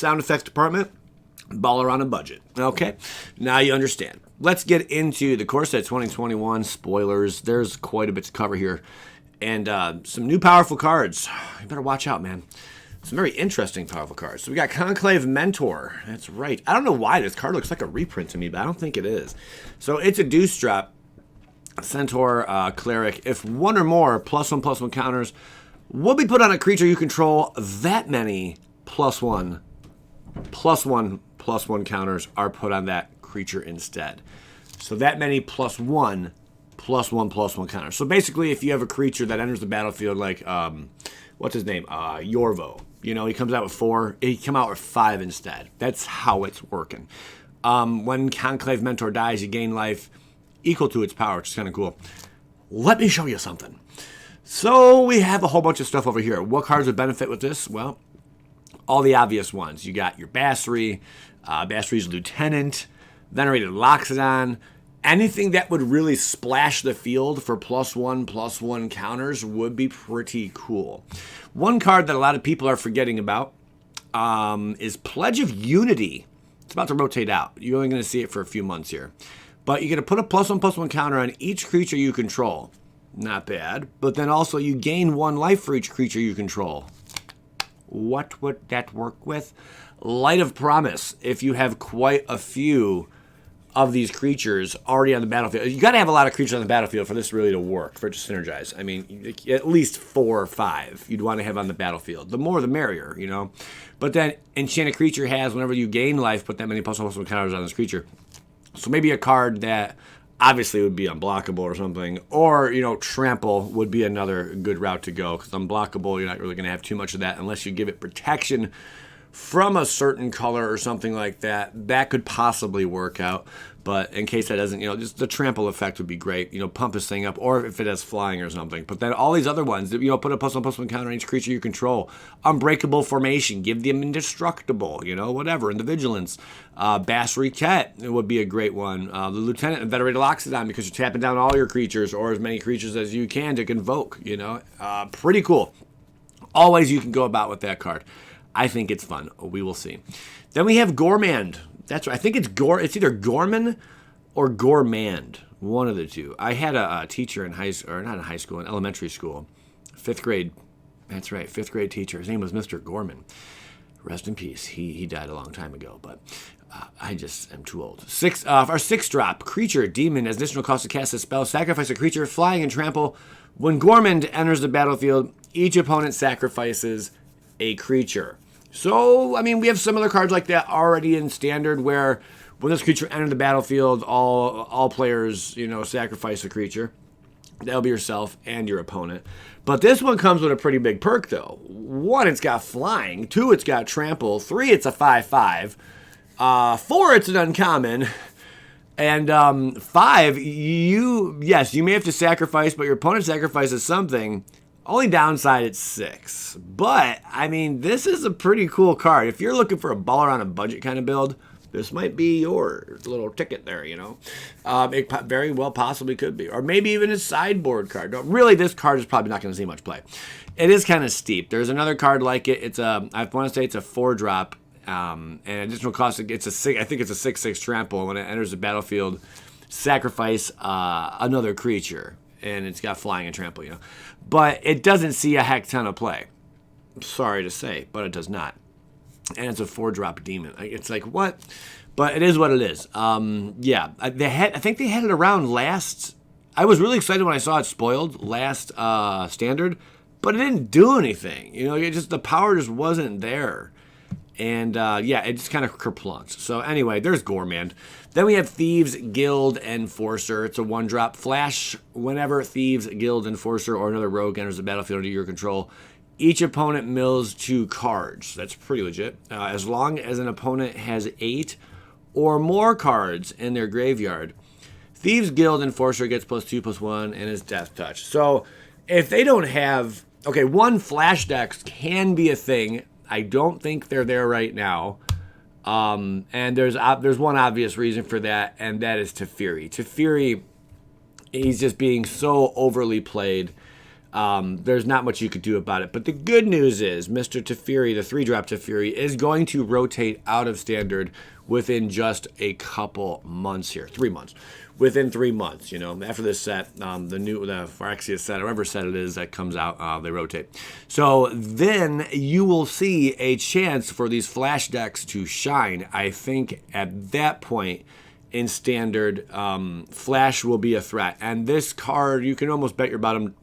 sound effects department, baller on a budget. Okay, now you understand. Let's get into the core set 2021 spoilers. There's quite a bit to cover here. And some new powerful cards. You better watch out, man. Some very interesting powerful cards. So we got Clave Mentor. That's right. I don't know why this card looks like a reprint to me, but I don't think it is. So it's a deuce drop. Centaur, Cleric. If one or more +1/+1 counters will be put on a creature you control, that many +1/+1 counters are put on that creature instead. So that many +1/+1 counters. So basically, if you have a creature that enters the battlefield like, what's his name? Yorvo. You know, he comes out with 4. He come out with 5 instead. That's how it's working. When Conclave Mentor dies, you gain life equal to its power, which is kind of cool. Let me show you something. So we have a whole bunch of stuff over here. What cards would benefit with this? Well, all the obvious ones. You got your Basri, Basri's Lieutenant, Venerated Loxodon. Anything that would really splash the field for +1/+1 counters would be pretty cool. One card that a lot of people are forgetting about is Pledge of Unity. It's about to rotate out. You're only going to see it for a few months here. But you're going to put a +1/+1 counter on each creature you control. Not bad. But then also you gain 1 life for each creature you control. What would that work with? Light of Promise. If you have quite a few of these creatures already on the battlefield. You got to have a lot of creatures on the battlefield for this really to work, for it to synergize. I mean, at least 4 or 5 you'd want to have on the battlefield. The more, the merrier, you know. But then Enchanted Creature has, whenever you gain life, put that many +1/+1 counters on this creature. So maybe a card that obviously would be unblockable or something. Or, you know, Trample would be another good route to go. Because unblockable, you're not really going to have too much of that unless you give it protection from a certain color or something like that. That could possibly work out. But in case that doesn't, you know, just the trample effect would be great. You know, pump this thing up, or if it has flying or something. But then all these other ones, you know, put a +1/+1 counter on each creature you control. Unbreakable Formation, give them Indestructible, you know, whatever. And the Vigilance. Basri Ket, it would be a great one. The Lieutenant and Venerated Loxodon, because you're tapping down all your creatures, or as many creatures as you can to convoke, you know. Pretty cool. Always you can go about with that card. I think it's fun. We will see. Then we have Gormand. That's right. I think it's either Gorman or Gormand. One of the two. I had a teacher in in elementary school. 5th grade. That's right. 5th grade teacher. His name was Mr. Gorman. Rest in peace. He died a long time ago, but I just am too old. Our 6-drop creature demon as additional cost to cast a spell. Sacrifice a creature flying and trample. When Gormand enters the battlefield, each opponent sacrifices a creature. So, I mean, we have similar cards like that already in Standard where when this creature enters the battlefield, all players, you know, sacrifice a creature. That'll be yourself and your opponent. But this one comes with a pretty big perk, though. 1, it's got flying. 2, it's got trample. 3, it's a 5/5. 4, it's an uncommon. And 5, you may have to sacrifice, but your opponent sacrifices something. Only downside, it's 6. But, I mean, this is a pretty cool card. If you're looking for a baller on a budget kind of build, this might be your little ticket there, you know. It very well possibly could be. Or maybe even a sideboard card. No, really, this card is probably not going to see much play. It is kind of steep. There's another card like it. I want to say it's a 4-drop. And additional cost, I think it's a 6/6 trample. When it enters the battlefield, sacrifice another creature. And it's got flying and trample, you know. But it doesn't see a heck ton of play. Sorry to say, but it does not. And it's a 4-drop demon. It's like, what? But it is what it is. Yeah, I think they had it around last. I was really excited when I saw it spoiled last Standard, but it didn't do anything. You know, the power just wasn't there. And, yeah, it just kind of kerplunked. So, anyway, there's Gormand. Then we have Thieves Guild Enforcer. It's a 1-drop flash. Whenever Thieves Guild Enforcer or another rogue enters the battlefield under your control, each opponent mills 2 cards. That's pretty legit. As long as an opponent has 8 or more cards in their graveyard, Thieves Guild Enforcer gets +2/+1 and is Death Touch. So, if they don't have... Okay, 1 flash decks can be a thing. I don't think they're there right now. And there's one obvious reason for that, and that is Teferi. Teferi, he's just being so overly played. there's not much you could do about it. But the good news is Mr. Teferi, the 3-drop Teferi, is going to rotate out of standard within just a couple months here. 3 months. Within 3 months, after this set, the Phyrexia set, or whatever set it is that comes out, they rotate. So then you will see a chance for these flash decks to shine. I think at that point in standard, flash will be a threat. And this card, you can almost bet your bottom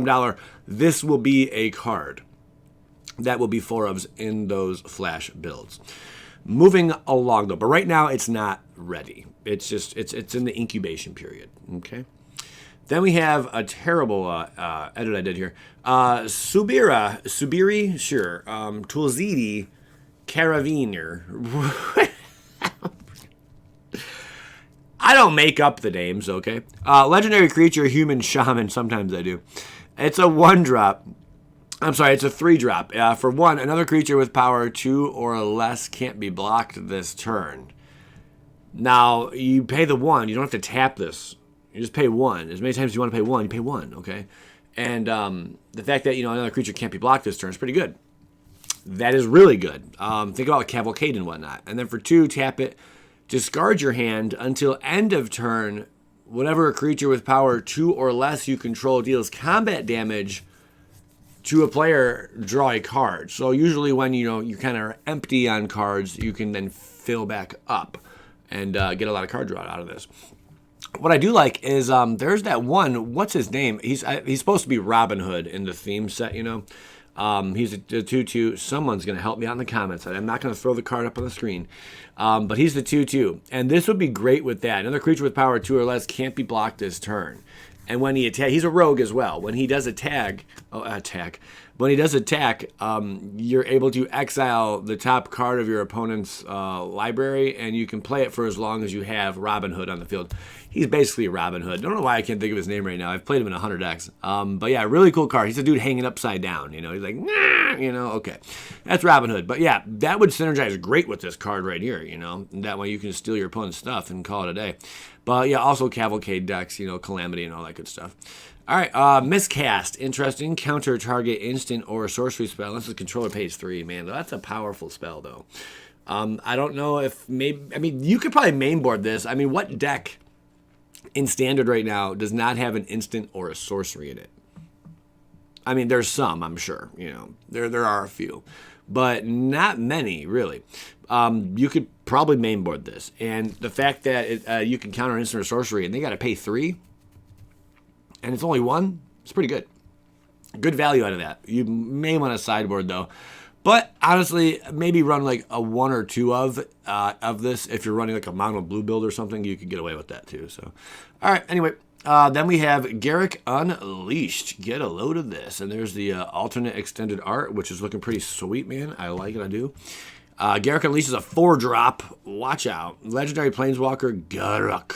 dollar, this will be a card that will be 4-ofs in those flash builds. Moving along though, but right now it's not ready. It's just it's in the incubation period. Okay. Then we have a terrible edit I did here. Subiri, sure. Tulzidi, Carabiner. I don't make up the names, okay? Legendary creature, human shaman. Sometimes I do. It's a 1-drop. I'm sorry, it's a 3-drop. For 1, another creature with power 2 or less can't be blocked this turn. Now, you pay the 1. You don't have to tap this. You just pay 1. As many times as you want to pay 1, you pay 1, okay? And the fact that, another creature can't be blocked this turn is pretty good. That is really good. Think about Cavalcade and whatnot. And then for 2, tap it. Discard your hand until end of turn. Whenever a creature with power 2 or less you control deals combat damage to a player, draw a card. So usually when you kind of are empty on cards, you can then fill back up and get a lot of card draw out of this. What I do like is there's that one. What's his name? He's supposed to be Robin Hood in the theme set. He's a 2/2. Someone's going to help me out in the comments. I'm not going to throw the card up on the screen. But he's the 2/2. And this would be great with that. Another creature with power 2 or less can't be blocked this turn. And when he attack, he's a rogue as well. When he does attack, you're able to exile the top card of your opponent's library, and you can play it for as long as you have Robin Hood on the field. He's basically Robin Hood. I don't know why I can't think of his name right now. I've played him in 100x. But yeah, really cool card. He's a dude hanging upside down. He's like, nah, okay. That's Robin Hood. But yeah, that would synergize great with this card right here, And that way you can steal your opponent's stuff and call it a day. But yeah, also Cavalcade decks, Calamity and all that good stuff. All right, Miscast. Interesting. Counter target instant or sorcery spell. This is controller pays 3, man. That's a powerful spell, though. I don't know if you could probably mainboard this. What deck in standard right now does not have an instant or a sorcery in it? There's some, I'm sure. There are a few, but not many, really. You could probably mainboard this. And the fact that you can counter instant or sorcery, and they got to pay 3, and it's only 1, it's pretty good. Good value out of that. You may want to sideboard, though. But honestly, maybe run like a 1 or 2 of this. If you're running like a mono blue build or something, you could get away with that too. So, all right. Anyway, then we have Garruk Unleashed. Get a load of this. And there's the alternate extended art, which is looking pretty sweet, man. I like it. I do. Garruk Unleashed is a 4-drop. Watch out. Legendary Planeswalker Garruk.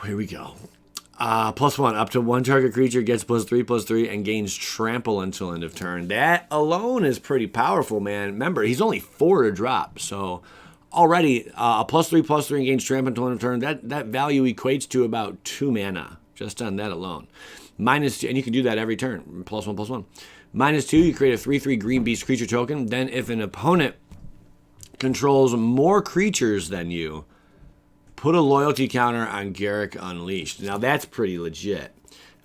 Here we go. +1, up to 1 target creature gets +3/+3 and gains trample until end of turn. That alone is pretty powerful, man. Remember, he's only 4 to drop, so already a +3/+3 and gains trample until end of turn. That value equates to about 2 mana just on that alone. -2, and you can do that every turn. +1/+1. -2, you create a 3/3 green beast creature token. Then, if an opponent controls more creatures than you, put a loyalty counter on Garruk Unleashed. Now, that's pretty legit.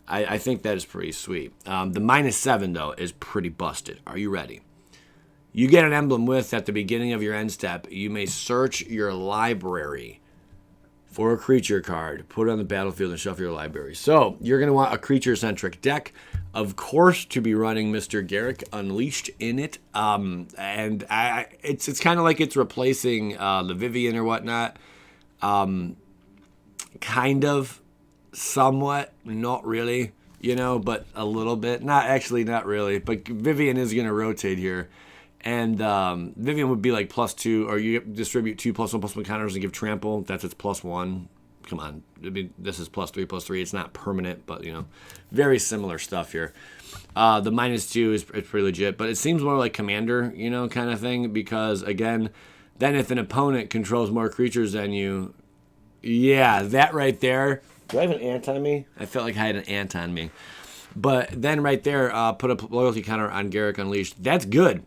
I think that is pretty sweet. The -7, though, is pretty busted. Are you ready? You get an emblem with, at the beginning of your end step, you may search your library for a creature card, put it on the battlefield, and shuffle your library. So, you're going to want a creature-centric deck, of course, to be running Mr. Garruk Unleashed in it. It's kind of like it's replacing the Vivian or whatnot. Kind of, somewhat, not really, but a little bit. Not really. But Vivian is going to rotate here. And Vivian would be like +2, or you distribute 2 +1/+1 counters and give trample. That's its +1. Come on. This is +3/+3. It's not permanent, but, very similar stuff here. The -2 is pretty legit, but it seems more like Commander, kind of thing, because, again, then if an opponent controls more creatures than you, yeah, that right there, Do I have an ant on me? I felt like I had an ant on me. But then right there, put a loyalty counter on Garruk Unleashed. That's good.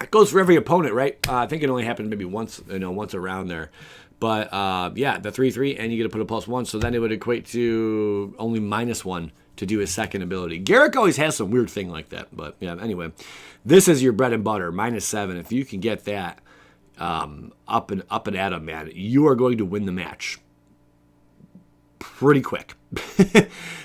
It goes for every opponent, right? I think it only happened maybe once, once around there. But yeah, the 3/3, and you get to put a +1. So then it would equate to only -1 to do his second ability. Garrick always has some weird thing like that. But yeah, anyway, this is your bread and butter, -7. If you can get that up and at him, man, you are going to win the match pretty quick.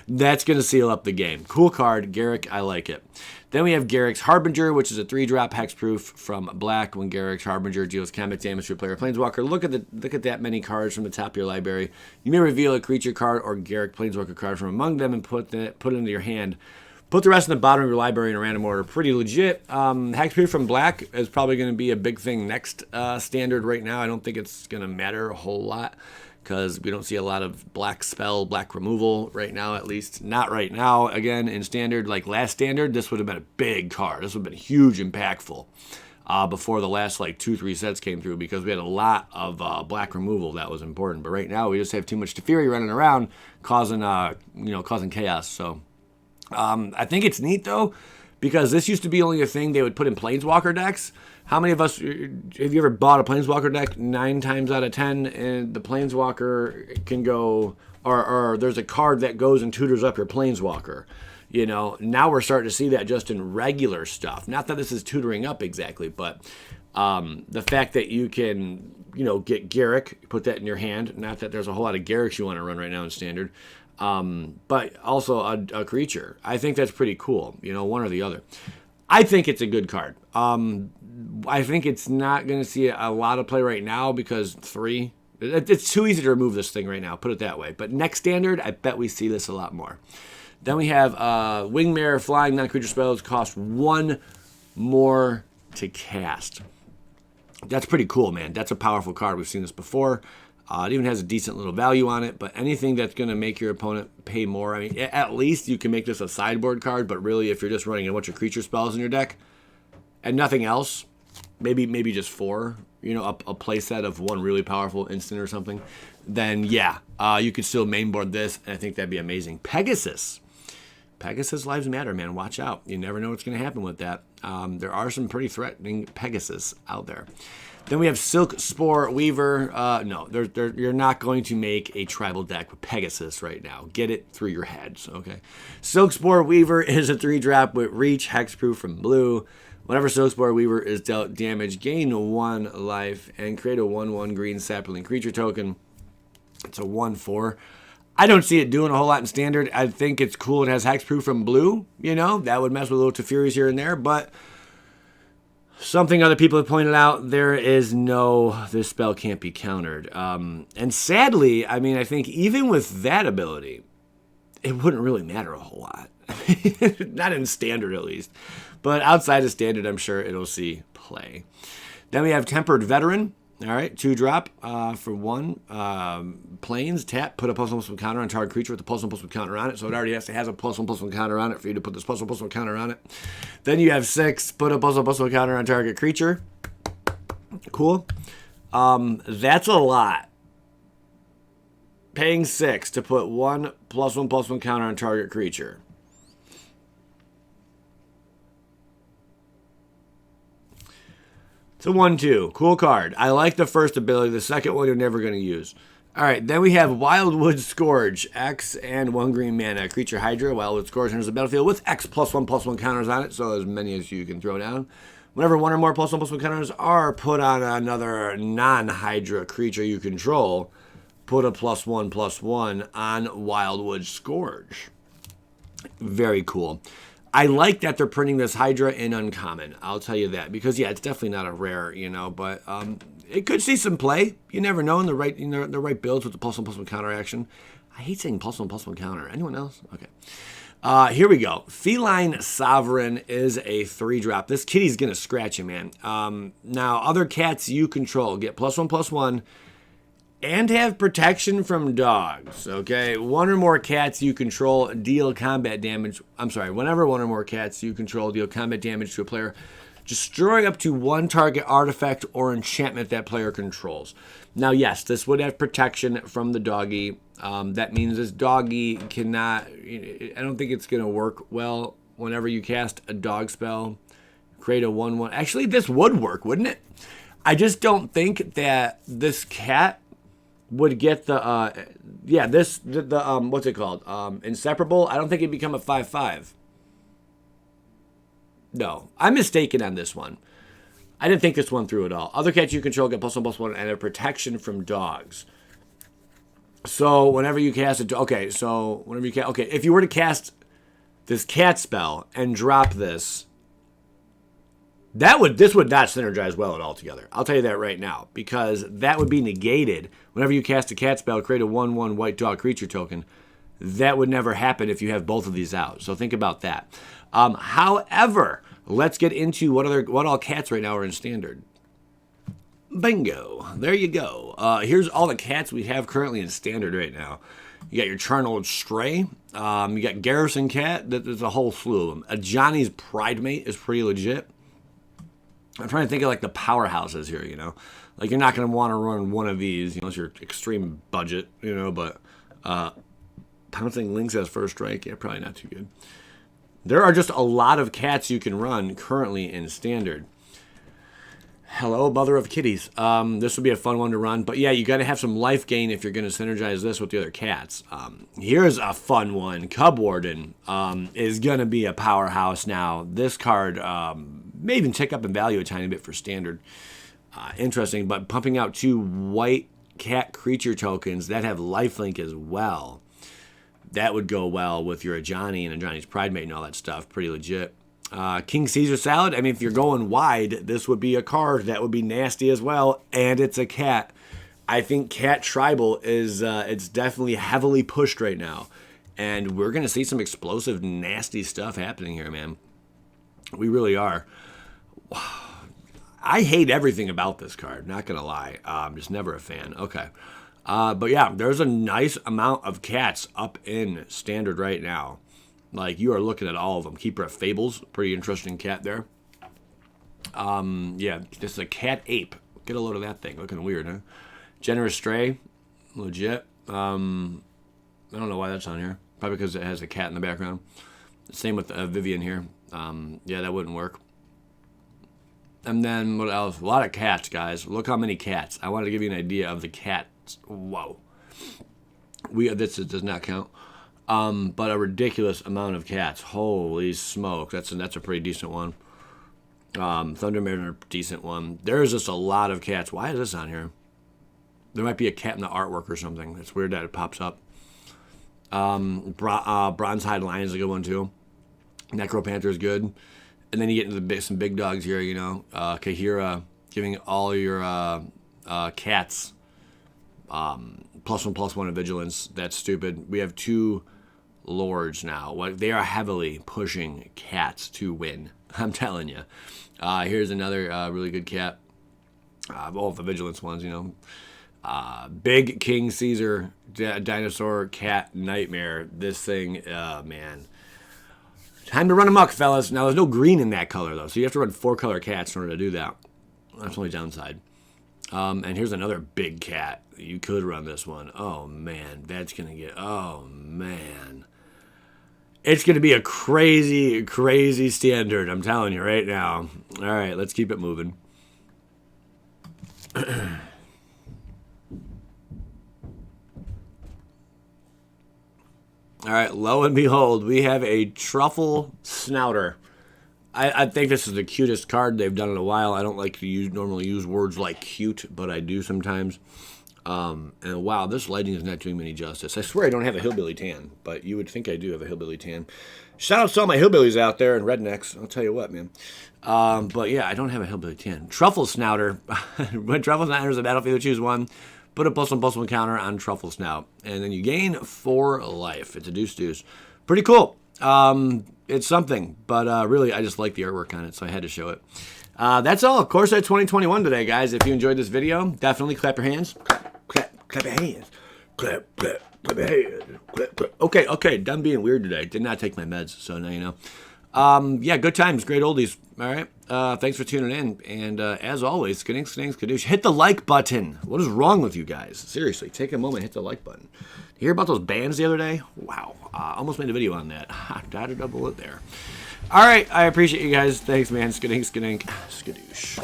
That's going to seal up the game. Cool card, Garrick. I like it. Then we have Garrick's Harbinger, which is a 3-drop hexproof from black. When Garrick's Harbinger deals combat damage to a player Planeswalker, look at that many cards from the top of your library. You may reveal a creature card or Garrick Planeswalker card from among them and put it into your hand. Put the rest in the bottom of your library in a random order. Pretty legit. Hexproof from black is probably going to be a big thing next standard right now. I don't think it's going to matter a whole lot, because we don't see a lot of black spell, black removal right now, at least not right now. Again, in standard, like last standard, this would have been a big card. This would have been huge, impactful before the last like 2-3 sets came through, because we had a lot of black removal that was important. But right now, we just have too much Teferi running around, causing chaos. So I think it's neat though, because this used to be only a thing they would put in Planeswalker decks. How many of us, have you ever bought a Planeswalker deck 9 times out of 10, and the Planeswalker can go, or there's a card that goes and tutors up your Planeswalker? Now we're starting to see that just in regular stuff. Not that this is tutoring up exactly, but the fact that you can, get Garrick, put that in your hand. Not that there's a whole lot of Garricks you want to run right now in standard, but also a creature. I think that's pretty cool, one or the other. I think it's a good card. I think it's not going to see a lot of play right now because 3, it's too easy to remove this thing right now, put it that way. But next standard, I bet we see this a lot more. Then we have Wingmare, flying non-creature spells, cost 1 more to cast. That's pretty cool, man. That's a powerful card. We've seen this before. It even has a decent little value on it, but anything that's going to make your opponent pay more, I mean, at least you can make this a sideboard card, but really if you're just running a bunch of creature spells in your deck and nothing else, maybe just 4, a play set of 1 really powerful instant or something, then yeah, you could still mainboard this, and I think that'd be amazing. Pegasus lives matter, man. Watch out. You never know what's going to happen with that. There are some pretty threatening Pegasus out there. Then we have Silk Spore Weaver. No, you're not going to make a tribal deck with Pegasus right now. Get it through your heads, okay? Silk Spore Weaver is a 3-drop with reach, hexproof from blue. Whenever Silk Spore Weaver is dealt damage, gain 1 life and create a 1/1 green sapling creature token. It's a 1/4. I don't see it doing a whole lot in standard. I think it's cool. It has hexproof from blue. That would mess with little Tefuris here and there, but something other people have pointed out, this spell can't be countered. And sadly, I think even with that ability, it wouldn't really matter a whole lot. Not in standard, at least. But outside of standard, I'm sure it'll see play. Then we have Tempered Veteran. All right, 2-drop for 1. Plains, tap, put a +1/+1 counter on target creature with a +1/+1 counter on it. So it already has a +1/+1 counter on it for you to put this +1/+1 counter on it. Then you have 6, put a +1/+1 counter on target creature. Cool. That's a lot. Paying 6 to put 1 +1/+1 counter on target creature. It's a 1/2. Cool card. I like the first ability. The second one you're never going to use. All right, then we have Wildwood Scourge. X and 1 green mana. Creature Hydra. Wildwood Scourge enters the battlefield with X +1/+1 counters on it, so as many as you can throw down. Whenever 1 or more +1/+1 counters are put on another non-Hydra creature you control, put a +1/+1 on Wildwood Scourge. Very cool. I like that they're printing this Hydra in uncommon. I'll tell you that, because yeah, it's definitely not a rare, but it could see some play. You never know in the right builds with the +1/+1 counter action. I hate saying +1/+1 counter. Anyone else? Okay. Here we go. Feline Sovereign is a 3-drop. This kitty's gonna scratch you, man. Now other cats you control get +1/+1. And have protection from dogs, okay? 1 or more cats you control deal combat damage. I'm sorry, whenever 1 or more cats you control deal combat damage to a player, Destroy up to 1 target artifact or enchantment that player controls. Now, yes, this would have protection from the doggy. That means this doggy cannot... I don't think it's going to work well whenever you cast a dog spell. Create a 1/1. Actually, this would work, wouldn't it? I just don't think that this cat would get the... what's it called? Inseparable. I don't think it'd become a 5/5. No, I'm mistaken on this one. I didn't think this one through at all. Other cats you control get +1/+1 and a protection from dogs. So whenever you cast it, if you were to cast this cat spell and drop this, this would not synergize well at all together. I'll tell you that right now, because that would be negated whenever you cast a cat spell, create a 1/1 white dog creature token. That would never happen if you have both of these out. So think about that. However, let's get into what all cats right now are in standard. Bingo. There you go. Here's all the cats we have currently in standard right now. You got your Charnel Stray. You got Garrison Cat. There's a whole slew of them. A Johnny's Pride Mate is pretty legit. I'm trying to think of like the powerhouses here, you know. Like you're not going to want to run one of these, unless you're extreme budget, you know, but Pouncing Lynx as first strike, yeah, probably not too good. There are just a lot of cats you can run currently in standard. Hello, mother of kitties. This would be a fun one to run. But yeah, you got to have some life gain if you're going to synergize this with the other cats. Here's a fun one. Cub Warden is going to be a powerhouse now. This card may even tick up in value a tiny bit for standard. Interesting, but pumping out 2 white cat creature tokens that have lifelink as well. That would go well with your Johnny and a Johnny's Pride Mate and all that stuff. Pretty legit. King Caesar Salad. I mean, if you're going wide, this would be a card that would be nasty as well. And it's a cat. I think Cat Tribal is it's definitely heavily pushed right now. And we're going to see some explosive, nasty stuff happening here, man. We really are. I hate everything about this card. Not going to lie. I'm just never a fan. Okay. But yeah, there's a nice amount of cats up in standard right now. Like, you are looking at all of them. Keeper of Fables, pretty interesting cat there. Yeah, this is a cat ape. Get a load of that thing. Looking weird, huh? Generous Stray, legit. I don't know why that's on here. Probably because it has a cat in the background. Same with Vivian here. Yeah, that wouldn't work. And then, what else? A lot of cats, guys. Look how many cats. I wanted to give you an idea of the cats. Whoa. This does not count. But a ridiculous amount of cats. Holy smoke. That's a pretty decent one. Thundermare, a decent one. There's just a lot of cats. Why is this on here? There might be a cat in the artwork or something. It's weird that it pops up. Bronzehide Lion is a good one, too. Necropanther is good. And then you get into some big dogs here, you know. Kahira, giving all your cats +1/+1 of vigilance. That's stupid. We have 2 lords now. They are heavily pushing cats to win. I'm telling you. Here's another really good cat. All the vigilance ones, you know. Big King Caesar dinosaur cat nightmare. This thing, man. Time to run amok, fellas. Now, there's no green in that color, though, so you have to run 4-color cats in order to do that. That's the only downside. And here's another big cat. You could run this one. Oh, man. That's going to get... Oh, man. It's going to be a crazy, crazy standard. I'm telling you right now. All right, let's keep it moving. All right, lo and behold, we have a Truffle Snouter. I think this is the cutest card they've done in a while. I don't like to normally use words like cute, but I do sometimes. And wow, this lighting is not doing me any justice. I swear I don't have a hillbilly tan, but you would think I do have a hillbilly tan. Shout out to all my hillbillies out there and rednecks. I'll tell you what, man. But yeah, I don't have a hillbilly tan. Truffle Snouter. When Truffle Snouter enters the battlefield, choose one. Put a +1/+1 counter on Truffle Snout. And then you gain 4 life. It's a deuce. Pretty cool. It's something. But really, I just like the artwork on it, so I had to show it. That's all. Core Set 2021 today, guys. If you enjoyed this video, definitely clap your hands. Clap your hands. Clap your hands. Clap. Okay, done being weird today. Did not take my meds, so now you know. Yeah, good times, great oldies. All right. Thanks for tuning in. And as always, skadoosh. Hit the like button. What is wrong with you guys? Seriously, take a moment, hit the like button. You hear about those bans the other day? Wow. Almost made a video on that. Dodged a bullet there. All right. I appreciate you guys. Thanks, man. Skadoosh.